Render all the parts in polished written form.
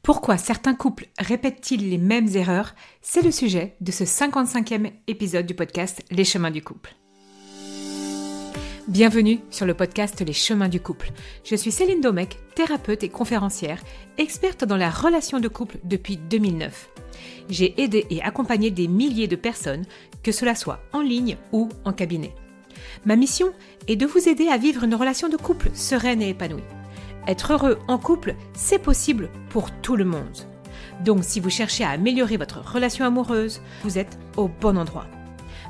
Pourquoi certains couples répètent-ils les mêmes erreurs? C'est le sujet de ce 55e épisode du podcast Les chemins du couple. Bienvenue sur le podcast Les chemins du couple. Je suis Céline Domecq, thérapeute et conférencière, experte dans la relation de couple depuis 2009. J'ai aidé et accompagné des milliers de personnes, que cela soit en ligne ou en cabinet. Ma mission est de vous aider à vivre une relation de couple sereine et épanouie. Être heureux en couple, c'est possible pour tout le monde. Donc si vous cherchez à améliorer votre relation amoureuse, vous êtes au bon endroit.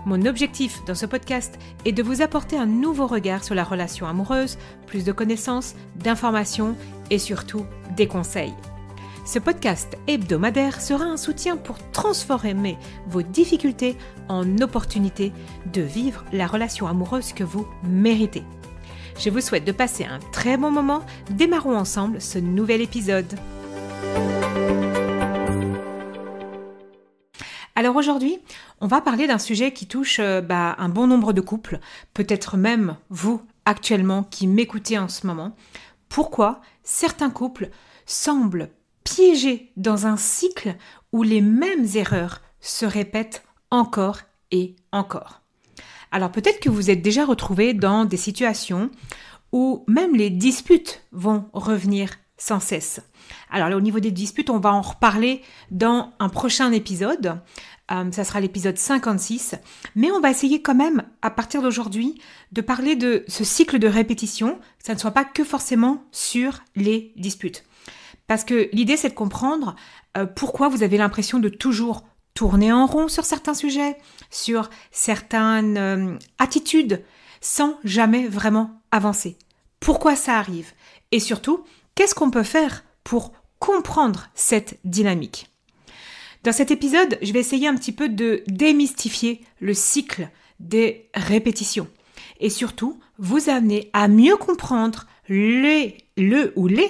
Mon objectif dans ce podcast est de vous apporter un nouveau regard sur la relation amoureuse, plus de connaissances, d'informations et surtout des conseils. Ce podcast hebdomadaire sera un soutien pour transformer vos difficultés en opportunités de vivre la relation amoureuse que vous méritez. Je vous souhaite de passer un très bon moment. Démarrons ensemble ce nouvel épisode. Alors aujourd'hui, on va parler d'un sujet qui touche un bon nombre de couples, peut-être même vous actuellement qui m'écoutez en ce moment. Pourquoi certains couples semblent piégés dans un cycle où les mêmes erreurs se répètent encore et encore? Alors peut-être que vous êtes déjà retrouvés dans des situations où même les disputes vont revenir sans cesse. Alors là, au niveau des disputes, on va en reparler dans un prochain épisode. Ça sera l'épisode 56. Mais on va essayer quand même, à partir d'aujourd'hui, de parler de ce cycle de répétition. Que ça ne soit pas que forcément sur les disputes. Parce que l'idée, c'est de comprendre pourquoi vous avez l'impression de toujours tourner en rond sur certains sujets, sur certaines attitudes, sans jamais vraiment avancer. Pourquoi ça arrive? Et surtout, qu'est-ce qu'on peut faire pour comprendre cette dynamique? Dans cet épisode, je vais essayer un petit peu de démystifier le cycle des répétitions et surtout vous amener à mieux comprendre les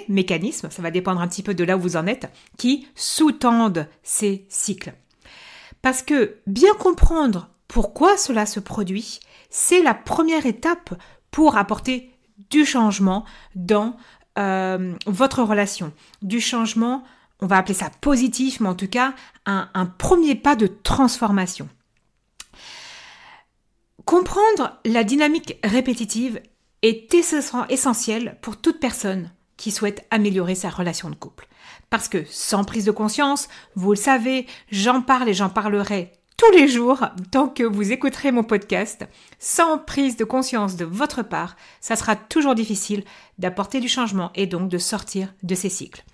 mécanismes, ça va dépendre un petit peu de là où vous en êtes, qui sous-tendent ces cycles. Parce que bien comprendre pourquoi cela se produit, c'est la première étape pour apporter du changement dans votre relation. Du changement, on va appeler ça positif, mais en tout cas, un premier pas de transformation. Comprendre la dynamique répétitive est essentiel pour toute personne qui souhaite améliorer sa relation de couple. Parce que sans prise de conscience, vous le savez, j'en parle et j'en parlerai tous les jours tant que vous écouterez mon podcast. Sans prise de conscience de votre part, ça sera toujours difficile d'apporter du changement et donc de sortir de ces cycles.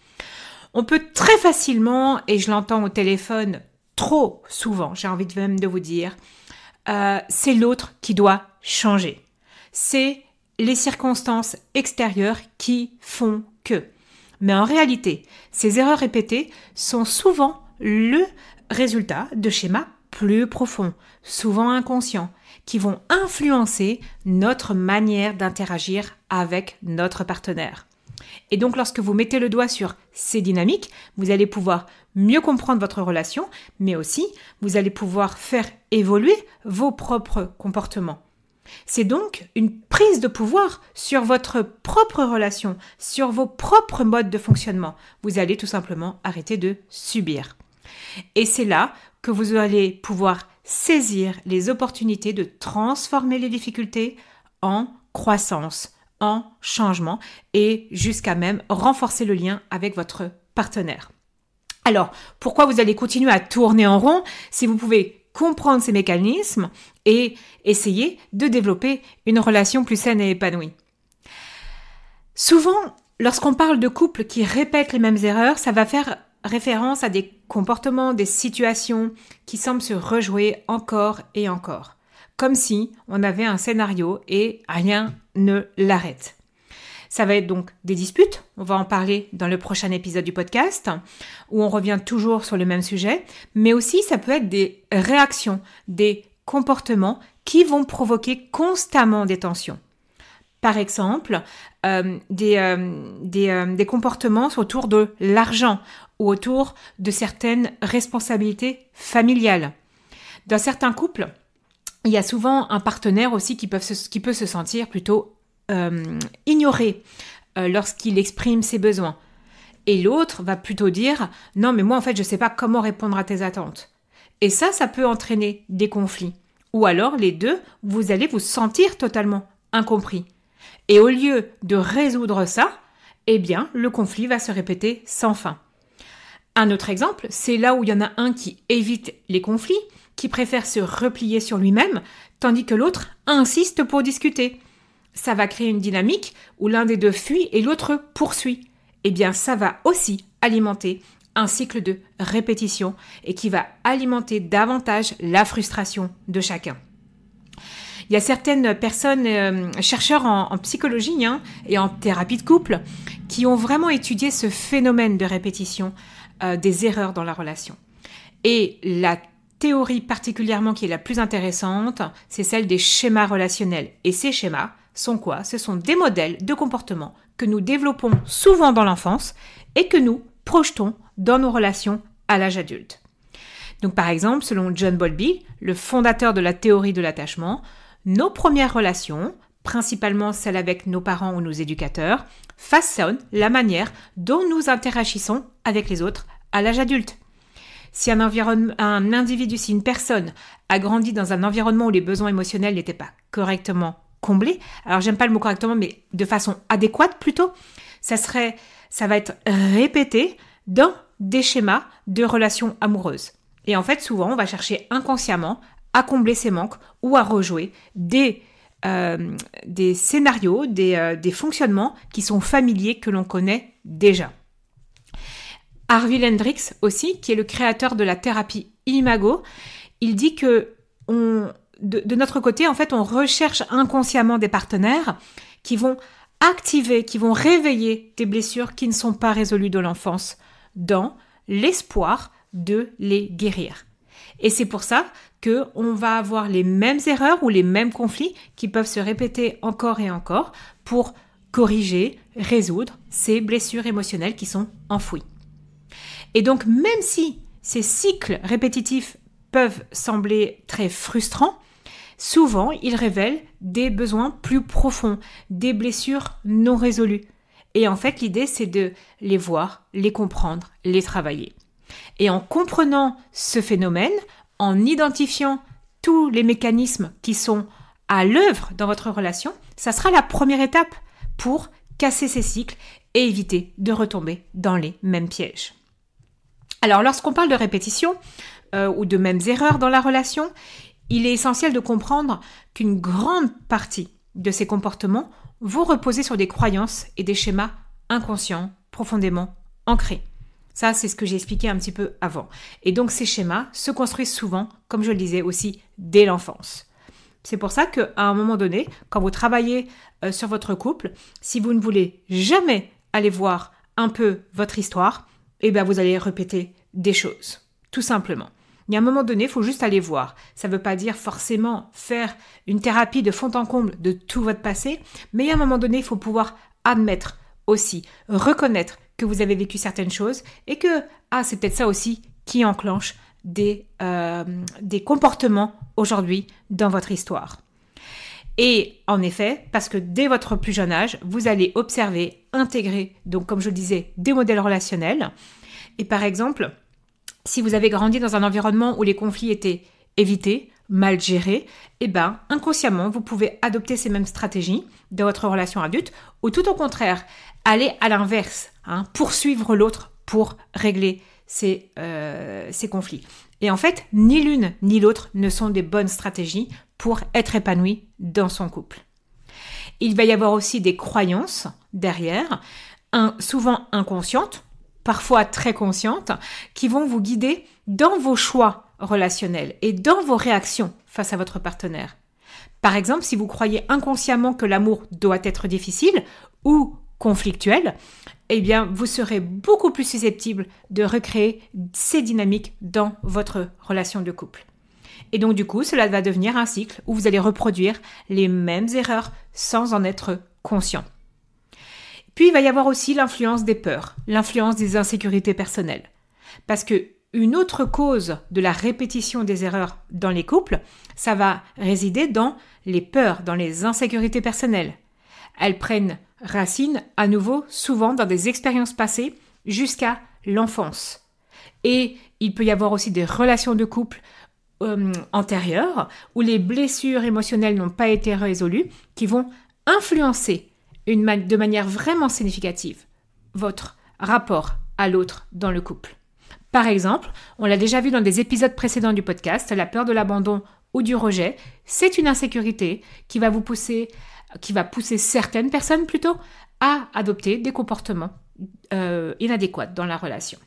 On peut très facilement, et je l'entends au téléphone trop souvent, j'ai envie même de vous dire, c'est l'autre qui doit changer. C'est les circonstances extérieures qui font que. Mais en réalité, ces erreurs répétées sont souvent le résultat de schémas plus profonds, souvent inconscients, qui vont influencer notre manière d'interagir avec notre partenaire. Et donc, lorsque vous mettez le doigt sur ces dynamiques, vous allez pouvoir mieux comprendre votre relation, mais aussi, vous allez pouvoir faire évoluer vos propres comportements. C'est donc une prise de pouvoir sur votre propre relation, sur vos propres modes de fonctionnement. Vous allez tout simplement arrêter de subir. Et c'est là que vous allez pouvoir saisir les opportunités de transformer les difficultés en croissance, en changement et jusqu'à même renforcer le lien avec votre partenaire. Alors, pourquoi vous allez continuer à tourner en rond si vous pouvez comprendre ces mécanismes et essayer de développer une relation plus saine et épanouie? Souvent, lorsqu'on parle de couples qui répètent les mêmes erreurs, ça va faire référence à des comportements, des situations qui semblent se rejouer encore et encore. Comme si on avait un scénario et rien ne l'arrête. Ça va être donc des disputes, on va en parler dans le prochain épisode du podcast, où on revient toujours sur le même sujet, mais aussi ça peut être des réactions, des comportements qui vont provoquer constamment des tensions. Par exemple, des comportements autour de l'argent ou autour de certaines responsabilités familiales. Dans certains couples, il y a souvent un partenaire aussi qui peut se sentir plutôt ignoré lorsqu'il exprime ses besoins. Et l'autre va plutôt dire « Non, mais moi, en fait, je ne sais pas comment répondre à tes attentes. » Et ça peut entraîner des conflits. Ou alors, les deux, vous allez vous sentir totalement incompris. Et au lieu de résoudre ça, eh bien, le conflit va se répéter sans fin. Un autre exemple, c'est là où il y en a un qui évite les conflits, qui préfère se replier sur lui-même, tandis que l'autre insiste pour discuter. Ça va créer une dynamique où l'un des deux fuit et l'autre poursuit. Eh bien, ça va aussi alimenter un cycle de répétition et qui va alimenter davantage la frustration de chacun. Il y a certaines personnes, chercheurs en psychologie et en thérapie de couple, qui ont vraiment étudié ce phénomène de répétition des erreurs dans la relation. Et la théorie particulièrement qui est la plus intéressante, c'est celle des schémas relationnels. Et ces schémas sont quoi ? Ce sont des modèles de comportement que nous développons souvent dans l'enfance et que nous projetons dans nos relations à l'âge adulte. Donc par exemple, selon John Bowlby, le fondateur de la théorie de l'attachement, nos premières relations, principalement celles avec nos parents ou nos éducateurs, façonnent la manière dont nous interagissons avec les autres à l'âge adulte. Si un individu, si une personne a grandi dans un environnement où les besoins émotionnels n'étaient pas correctement comblés, alors j'aime pas le mot correctement, mais de façon adéquate plutôt, ça va être répété dans des schémas de relations amoureuses. Et en fait, souvent, on va chercher inconsciemment à combler ces manques ou à rejouer des scénarios, des fonctionnements qui sont familiers, que l'on connaît déjà. Harvey Hendricks aussi, qui est le créateur de la thérapie Imago, il dit que de notre côté, en fait, on recherche inconsciemment des partenaires qui vont activer, qui vont réveiller des blessures qui ne sont pas résolues de l'enfance, dans l'espoir de les guérir. Et c'est pour ça qu'on va avoir les mêmes erreurs ou les mêmes conflits qui peuvent se répéter encore et encore pour corriger, résoudre ces blessures émotionnelles qui sont enfouies. Et donc, même si ces cycles répétitifs peuvent sembler très frustrants, souvent, ils révèlent des besoins plus profonds, des blessures non résolues. Et en fait, l'idée, c'est de les voir, les comprendre, les travailler. Et en comprenant ce phénomène, en identifiant tous les mécanismes qui sont à l'œuvre dans votre relation, ça sera la première étape pour casser ces cycles et éviter de retomber dans les mêmes pièges. Alors, lorsqu'on parle de répétition ou de mêmes erreurs dans la relation, il est essentiel de comprendre qu'une grande partie de ces comportements vont reposer sur des croyances et des schémas inconscients profondément ancrés. Ça, c'est ce que j'ai expliqué un petit peu avant. Et donc, ces schémas se construisent souvent, comme je le disais aussi, dès l'enfance. C'est pour ça qu'à un moment donné, quand vous travaillez sur votre couple, si vous ne voulez jamais aller voir un peu votre histoire, eh bien, vous allez répéter des choses, tout simplement. Il y a un moment donné, il faut juste aller voir. Ça ne veut pas dire forcément faire une thérapie de fond en comble de tout votre passé, mais il y a un moment donné, il faut pouvoir admettre aussi, reconnaître que vous avez vécu certaines choses et que c'est peut-être ça aussi qui enclenche des comportements aujourd'hui dans votre histoire. Et en effet, parce que dès votre plus jeune âge, vous allez observer, intégrer, donc comme je le disais, des modèles relationnels. Et par exemple, si vous avez grandi dans un environnement où les conflits étaient évités, mal gérés, eh bien, inconsciemment, vous pouvez adopter ces mêmes stratégies dans votre relation adulte, ou tout au contraire, aller à l'inverse, poursuivre l'autre pour régler ces conflits. Et en fait, ni l'une ni l'autre ne sont des bonnes stratégies pour être épanoui dans son couple. Il va y avoir aussi des croyances derrière, souvent inconscientes, parfois très conscientes, qui vont vous guider dans vos choix relationnels et dans vos réactions face à votre partenaire. Par exemple, si vous croyez inconsciemment que l'amour doit être difficile ou conflictuel, eh bien, vous serez beaucoup plus susceptible de recréer ces dynamiques dans votre relation de couple. Et donc, du coup, cela va devenir un cycle où vous allez reproduire les mêmes erreurs sans en être conscient. Puis, il va y avoir aussi l'influence des peurs, l'influence des insécurités personnelles. Parce que une autre cause de la répétition des erreurs dans les couples, ça va résider dans les peurs, dans les insécurités personnelles. Elles prennent racine, à nouveau, souvent dans des expériences passées jusqu'à l'enfance. Et il peut y avoir aussi des relations de couple antérieures où les blessures émotionnelles n'ont pas été résolues qui vont influencer de manière vraiment significative votre rapport à l'autre dans le couple. Par exemple, on l'a déjà vu dans des épisodes précédents du podcast, la peur de l'abandon ou du rejet, c'est une insécurité qui va pousser certaines personnes plutôt à adopter des comportements inadéquats dans la relation.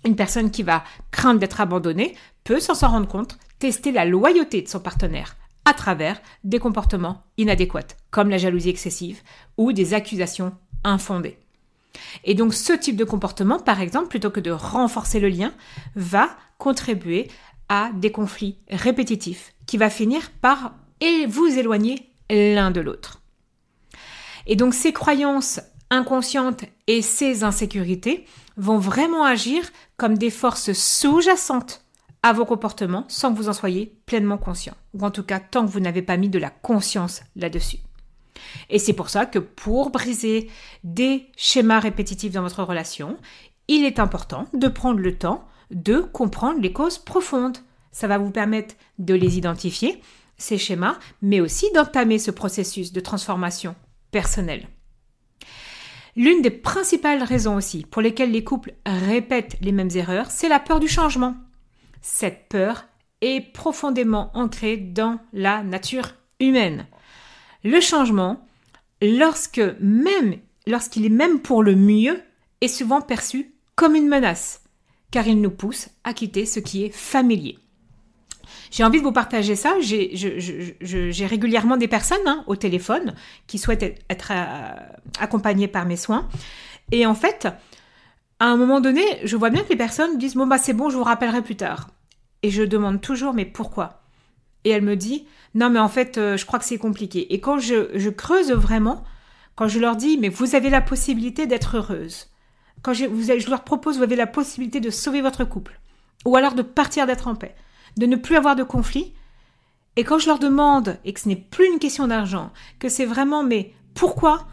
Une personne qui va craindre d'être abandonnée peut, sans s'en rendre compte, tester la loyauté de son partenaire à travers des comportements inadéquats, comme la jalousie excessive ou des accusations infondées. Et donc ce type de comportement, par exemple, plutôt que de renforcer le lien, va contribuer à des conflits répétitifs qui va finir par vous éloigner l'un de l'autre. Et donc ces croyances inconscientes et ces insécurités vont vraiment agir comme des forces sous-jacentes à vos comportements sans que vous en soyez pleinement conscient, ou en tout cas tant que vous n'avez pas mis de la conscience là-dessus. Et c'est pour ça que pour briser des schémas répétitifs dans votre relation, il est important de prendre le temps de comprendre les causes profondes. Ça va vous permettre de les identifier, ces schémas, mais aussi d'entamer ce processus de transformation personnelle. L'une des principales raisons aussi pour lesquelles les couples répètent les mêmes erreurs, c'est la peur du changement. Cette peur est profondément ancrée dans la nature humaine. Le changement, lorsqu'il est même pour le mieux, est souvent perçu comme une menace, car il nous pousse à quitter ce qui est familier. J'ai envie de vous partager ça. J'ai régulièrement des personnes au téléphone qui souhaitent être accompagnées par mes soins. Et en fait, à un moment donné, je vois bien que les personnes disent « Bon, c'est bon, je vous rappellerai plus tard ». Et je demande toujours « Mais pourquoi ?» Et elle me dit « Non, mais en fait, je crois que c'est compliqué. » Et quand je creuse vraiment, quand je leur dis « Mais vous avez la possibilité d'être heureuse. » Quand je leur propose « Vous avez la possibilité de sauver votre couple. » Ou alors de partir d'être en paix. De ne plus avoir de conflit. Et quand je leur demande, et que ce n'est plus une question d'argent, que c'est vraiment « Mais pourquoi ?»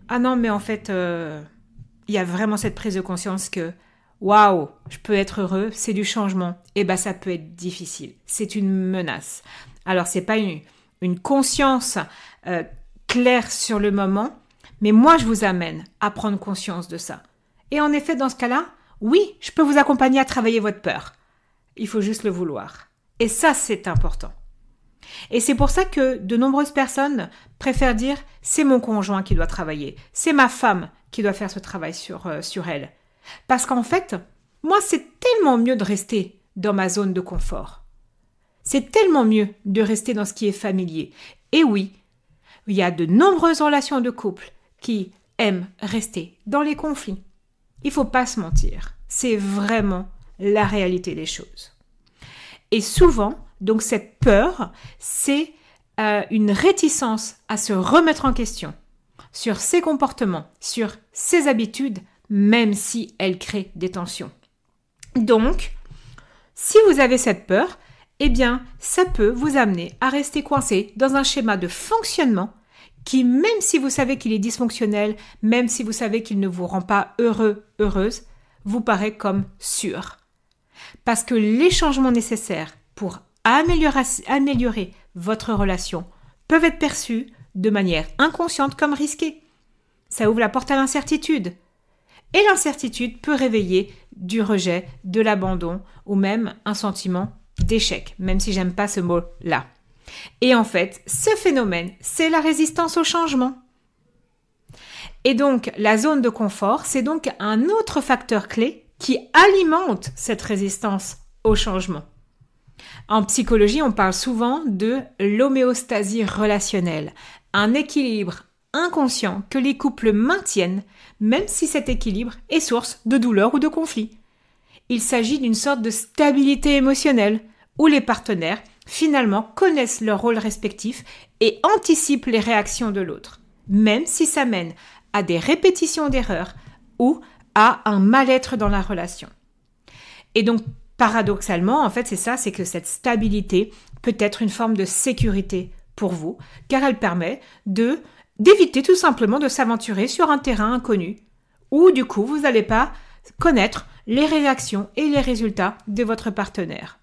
Ah non, mais en fait, il y a vraiment cette prise de conscience que waouh, je peux être heureux, c'est du changement. Et ça peut être difficile. C'est une menace. Alors, c'est pas une conscience claire sur le moment, mais moi, je vous amène à prendre conscience de ça. Et en effet, dans ce cas-là, oui, je peux vous accompagner à travailler votre peur. Il faut juste le vouloir. Et ça, c'est important. Et c'est pour ça que de nombreuses personnes préfèrent dire « c'est mon conjoint qui doit travailler, c'est ma femme qui doit faire ce travail sur elle ». Parce qu'en fait, moi, c'est tellement mieux de rester dans ma zone de confort. C'est tellement mieux de rester dans ce qui est familier. Et oui, il y a de nombreuses relations de couple qui aiment rester dans les conflits. Il ne faut pas se mentir. C'est vraiment la réalité des choses. Et souvent, donc cette peur, c'est une réticence à se remettre en question sur ses comportements, sur ses habitudes, même si elles créent des tensions. Donc, si vous avez cette peur, eh bien, ça peut vous amener à rester coincé dans un schéma de fonctionnement qui, même si vous savez qu'il est dysfonctionnel, même si vous savez qu'il ne vous rend pas heureux, heureuse, vous paraît comme sûr. Parce que les changements nécessaires pour améliorer votre relation peuvent être perçus de manière inconsciente comme risqués. Ça ouvre la porte à l'incertitude. Et l'incertitude peut réveiller du rejet, de l'abandon ou même un sentiment d'échec, même si j'aime pas ce mot-là. Et en fait, ce phénomène, c'est la résistance au changement. Et donc, la zone de confort, c'est donc un autre facteur clé qui alimente cette résistance au changement. En psychologie, on parle souvent de l'homéostasie relationnelle, un équilibre inconscient que les couples maintiennent, même si cet équilibre est source de douleur ou de conflit. Il s'agit d'une sorte de stabilité émotionnelle, où les partenaires, finalement, connaissent leur rôle respectif et anticipent les réactions de l'autre, même si ça mène à des répétitions d'erreurs ou à un mal-être dans la relation. Et donc, paradoxalement, en fait, c'est que cette stabilité peut être une forme de sécurité pour vous, car elle permet d'éviter tout simplement de s'aventurer sur un terrain inconnu, où du coup, vous n'allez pas connaître les réactions et les résultats de votre partenaire.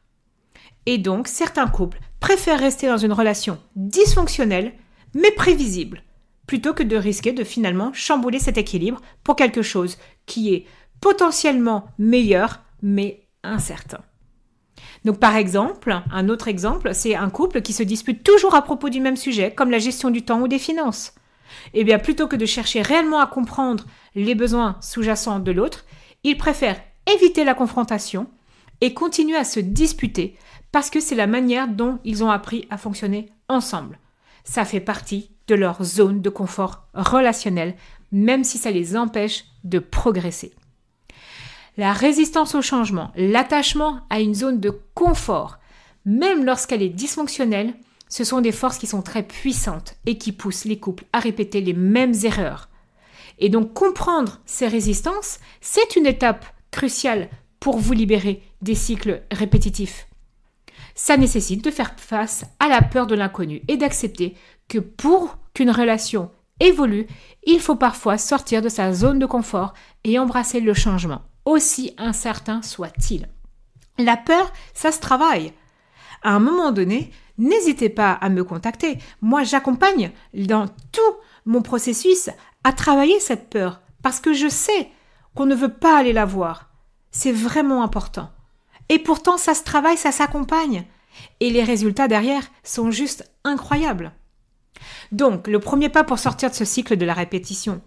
Et donc, certains couples préfèrent rester dans une relation dysfonctionnelle, mais prévisible, plutôt que de risquer de finalement chambouler cet équilibre pour quelque chose qui est potentiellement meilleur, mais incertain. Donc par exemple, un autre exemple, c'est un couple qui se dispute toujours à propos du même sujet, comme la gestion du temps ou des finances. Eh bien, plutôt que de chercher réellement à comprendre les besoins sous-jacents de l'autre, ils préfèrent éviter la confrontation et continuer à se disputer parce que c'est la manière dont ils ont appris à fonctionner ensemble. Ça fait partie de leur zone de confort relationnel, même si ça les empêche de progresser. La résistance au changement, l'attachement à une zone de confort, même lorsqu'elle est dysfonctionnelle, ce sont des forces qui sont très puissantes et qui poussent les couples à répéter les mêmes erreurs. Et donc comprendre ces résistances, c'est une étape cruciale pour vous libérer des cycles répétitifs. Ça nécessite de faire face à la peur de l'inconnu et d'accepter que pour qu'une relation évolue, il faut parfois sortir de sa zone de confort et embrasser le changement, aussi incertain soit-il. La peur, ça se travaille. À un moment donné, n'hésitez pas à me contacter. Moi, j'accompagne dans tout mon processus à travailler cette peur parce que je sais qu'on ne veut pas aller la voir. C'est vraiment important. Et pourtant, ça se travaille, ça s'accompagne. Et les résultats derrière sont juste incroyables. Donc, le premier pas pour sortir de ce cycle de la répétition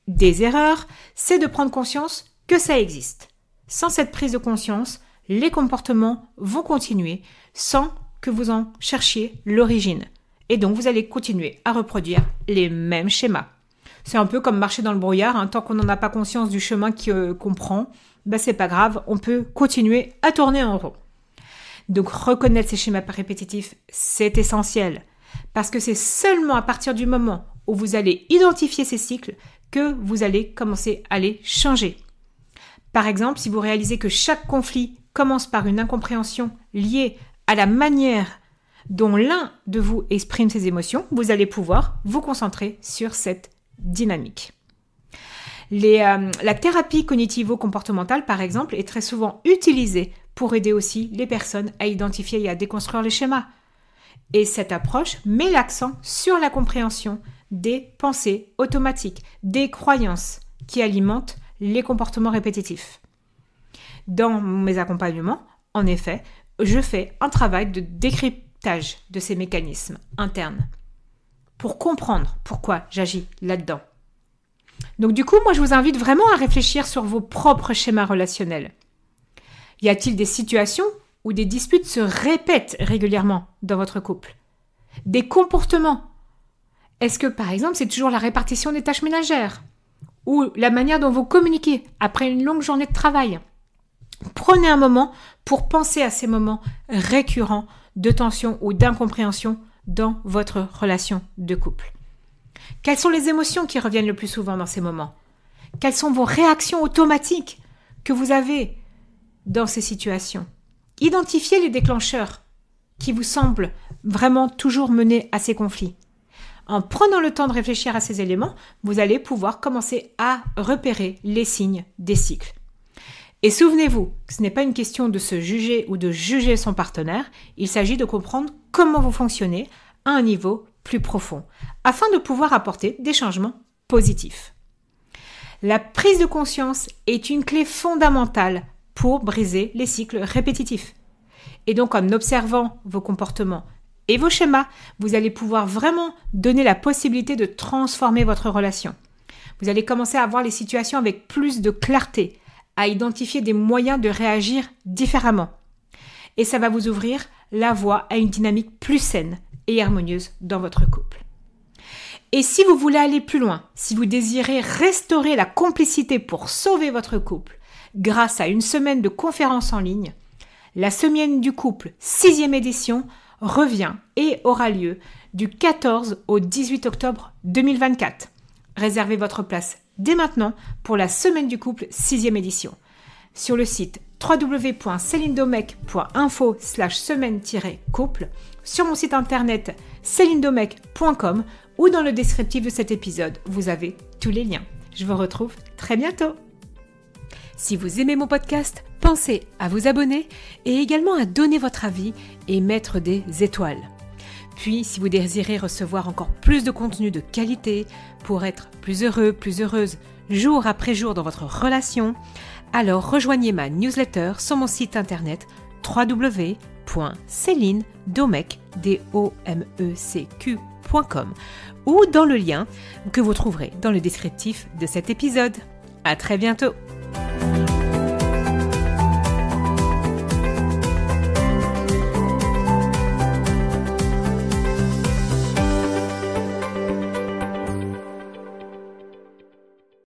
des erreurs, c'est de prendre conscience que ça existe. Sans cette prise de conscience, les comportements vont continuer sans que vous en cherchiez l'origine. Et donc, vous allez continuer à reproduire les mêmes schémas. C'est un peu comme marcher dans le brouillard, tant qu'on n'en a pas conscience du chemin qu'on prend, c'est pas grave, on peut continuer à tourner en rond. Donc, reconnaître ces schémas répétitifs, c'est essentiel. Parce que c'est seulement à partir du moment où vous allez identifier ces cycles que vous allez commencer à les changer. Par exemple, si vous réalisez que chaque conflit commence par une incompréhension liée à la manière dont l'un de vous exprime ses émotions, vous allez pouvoir vous concentrer sur cette dynamique. La thérapie cognitivo-comportementale, par exemple, est très souvent utilisée pour aider aussi les personnes à identifier et à déconstruire les schémas. Et cette approche met l'accent sur la compréhension des pensées automatiques, des croyances qui alimentent les comportements répétitifs. Dans mes accompagnements, en effet, je fais un travail de décryptage de ces mécanismes internes pour comprendre pourquoi j'agis là-dedans. Donc du coup, moi, je vous invite vraiment à réfléchir sur vos propres schémas relationnels. Y a-t-il des situations où des disputes se répètent régulièrement dans votre couple? Des comportements? Est-ce que, par exemple, c'est toujours la répartition des tâches ménagères? Ou la manière dont vous communiquez après une longue journée de travail? Prenez un moment pour penser à ces moments récurrents de tension ou d'incompréhension dans votre relation de couple. Quelles sont les émotions qui reviennent le plus souvent dans ces moments? Quelles sont vos réactions automatiques que vous avez dans ces situations? Identifiez les déclencheurs qui vous semblent vraiment toujours mener à ces conflits. En prenant le temps de réfléchir à ces éléments, vous allez pouvoir commencer à repérer les signes des cycles. Et souvenez-vous que ce n'est pas une question de se juger ou de juger son partenaire, il s'agit de comprendre comment vous fonctionnez à un niveau plus profond, afin de pouvoir apporter des changements positifs. La prise de conscience est une clé fondamentale pour briser les cycles répétitifs. Et donc, en observant vos comportements et vos schémas, vous allez pouvoir vraiment donner la possibilité de transformer votre relation. Vous allez commencer à voir les situations avec plus de clarté, à identifier des moyens de réagir différemment. Et ça va vous ouvrir la voie à une dynamique plus saine et harmonieuse dans votre couple. Et si vous voulez aller plus loin, si vous désirez restaurer la complicité pour sauver votre couple, grâce à une semaine de conférences en ligne, la Semaine du couple 6e édition revient et aura lieu du 14 au 18 octobre 2024. Réservez votre place dès maintenant pour la Semaine du couple 6e édition. Sur le site www.celinedomec.info/semaine-couple, sur mon site internet celinedomec.com ou dans le descriptif de cet épisode, vous avez tous les liens. Je vous retrouve très bientôt. Si vous aimez mon podcast, pensez à vous abonner et également à donner votre avis et mettre des étoiles. Puis, si vous désirez recevoir encore plus de contenu de qualité pour être plus heureux, plus heureuse, jour après jour dans votre relation, alors rejoignez ma newsletter sur mon site internet www.celinedomecq.com ou dans le lien que vous trouverez dans le descriptif de cet épisode. À très bientôt!